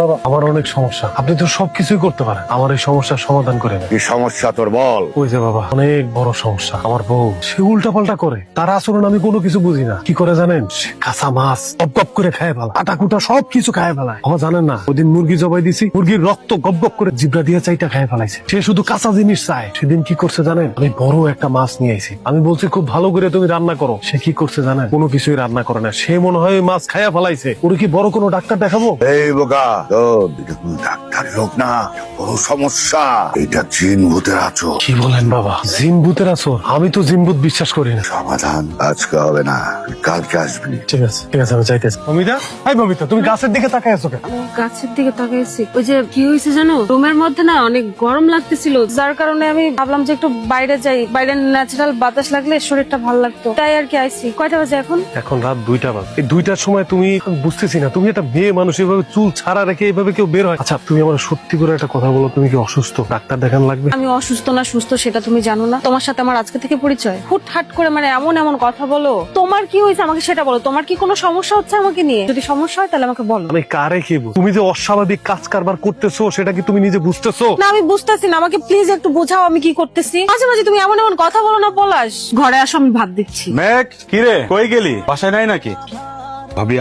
বাবা, আমার অনেক সমস্যা, আপনি তো সবকিছুই করতে পারেন, আমার এই সমস্যার সমাধান করে দেন। কি সমস্যা তোর বল? ওই যে বাবা, অনেক বড় সমস্যা। আমার বউ সে উল্টা পাল্টা করে, তার আচরণ আমি কোনো কিছু বুঝি না। কি করে জানেন? সে কাঁচা মাছ গপ গপ করে খায় ফেলা, আটা কুটা সবকিছু খায় ফেলায়। আমার জানেন না, ওই দিন মুরগি জবাই দিছি, মুরগির রক্ত গপ গপ করে জিব্রা দিয়ে চাইটা খায় ফেলাইছে। সে শুধু কাঁচা জিনিস চায়। সেদিন কি করছে জানেন? আমি বড় একটা মাছ নিয়ে আইছি, আমি বলছি খুব ভালো করে তুমি রান্না করো। সে কি করছে জানেন? কোনো কিছুই রান্না করে না। সে মনে হয় ওই মাছ খায়া ফেলাইছে। ওরে কি বড় কোনো ডাক্তার দেখাবো? এই বোকা, এটা কোনো ডাক্তারি হোক না, বড় সমস্যা। এটা জিন ভূতের আচর। কি বলেন বাবা? জিন ভূতের আচর? আমি তো জিন ভূত বিশ্বাস করি না। সমাধান আজকে হবে না, তুই কালকে আসবি। ঠিক আছে ঠিক আছে, আমি চাইতেছি। মমিতা, হাই মমিতা, তুমি গাছের দিকে তাকায় আছো কেন? গাছের দিকে তাকিয়েছি। ওই যে কি হয়েছে জানো, রুমের মধ্যে না অনেক গরম লাগতেছিল, যার কারণে আমি ভাবলাম যে একটু বাইরে যাই, বাইরে ন্যাচারাল বাতাস লাগলে শরীরটা ভালো লাগতো, তাই আর কি আইছি। কয়টা বাজে এখন? এখন রাত 2টা বাজে। এই 2টার সময় তুমি বুঝতেছি না, তুমি একটা মেয়ে মানুষ, এভাবে চুল ছাড়া রেখে এভাবে কেউ বের হয়? আচ্ছা তুমি আমার সত্যি করে একটা কথা বলো, তুমি কি অসুস্থ? ডাক্তার দেখান লাগবে? আমি অসুস্থ না সুস্থ সেটা তুমি জানো না? তোমার সাথে আমার আজকে থেকে পরিচয়, হুটহাট করে মানে এমন এমন কথা বলো। তোমার কি হয়েছে আমাকে সেটা বলো। তোমার কি কোনো সমস্যা হচ্ছে আমাকে নিয়ে? যদি সমস্যা হয় তাহলে আমাকে বলো। আমি কারে খেবো? তুমি যে অস্বাভাবিক কাজ কারবার করতেছো সেটা কি তুমি নিজে বুঝতেছো? না আমি বুঝতেছি না, আমাকে প্লিজ একটু বোঝাও আমি কি করতেছি। মাঝে মাঝে তুমি এমন এমন কথা বলো না পলাশ। ঘরে আসো, আমি ভাত দিচ্ছি। মেঘ, কিরে কই গেলি? বাসায় নাই নাকি? ভাবি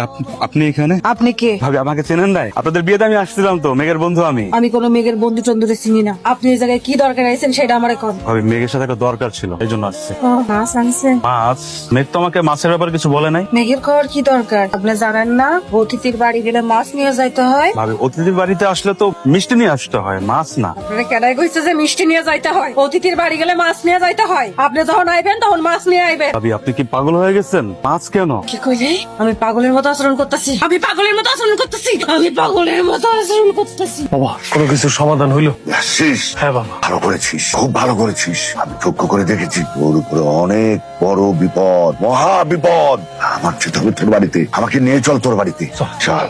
আপনি এখানে? আপনি কে? ভাবি আমাকে চেনেন নাই? আপনাদের বিয়েতে আমি আসছিলাম তো, মেঘের বন্ধু আমি। আমি কোনো মেঘের বন্ধু টন্ধুরে চিনি না। আপনি এই জায়গায় কি দরকার আইছেন সেটা আমারে কন। ভাবি মেঘের সাথে একটা দরকার ছিল, এই জন্য আসছে। মাছ আনছেন? মাছ? মেঘ তো আমাকে মাছের ব্যাপারে কিছু বলে নাই। মেঘের খাওয়ার কি দরকার? আপনি জানেন না অতিথির বাড়ি গেলে মাছ নিয়ে যাইতে হয়? ভাবি অতিথির বাড়িতে আসলে তো মিষ্টি নিয়ে আসতে হয়, মাছ না। আপনারা কেডাই কইছে যে মিষ্টি নিয়ে যাইতে হয়? অতিথির বাড়ি গেলে মাছ নিয়ে যাইতে হয়। আপনি যখন আইবেন তখন মাছ নিয়ে আইবেন। ভাবি আপনি কি পাগল হয়ে গেছেন? মাছ কেন? কি কইলে? আমি পাগলের মতো আচরণ করতেছি? আমি পাগলের মতো আচরণ করতেছি? আমি পাগলের মতো আচরণ করতেছি? বাবা, কোনো কিছুর সমাধান হইলো? আসছিস? হ্যাঁ বাবা। ভালো করেছিস, খুব ভালো করেছিস। আমি চক্ষু করে দেখেছি তোর উপরে অনেক বড় বিপদ, মহা বিপদ। আমার যেতে হবে তোর বাড়িতে, আমাকে নিয়ে চল তোর বাড়িতে। চল।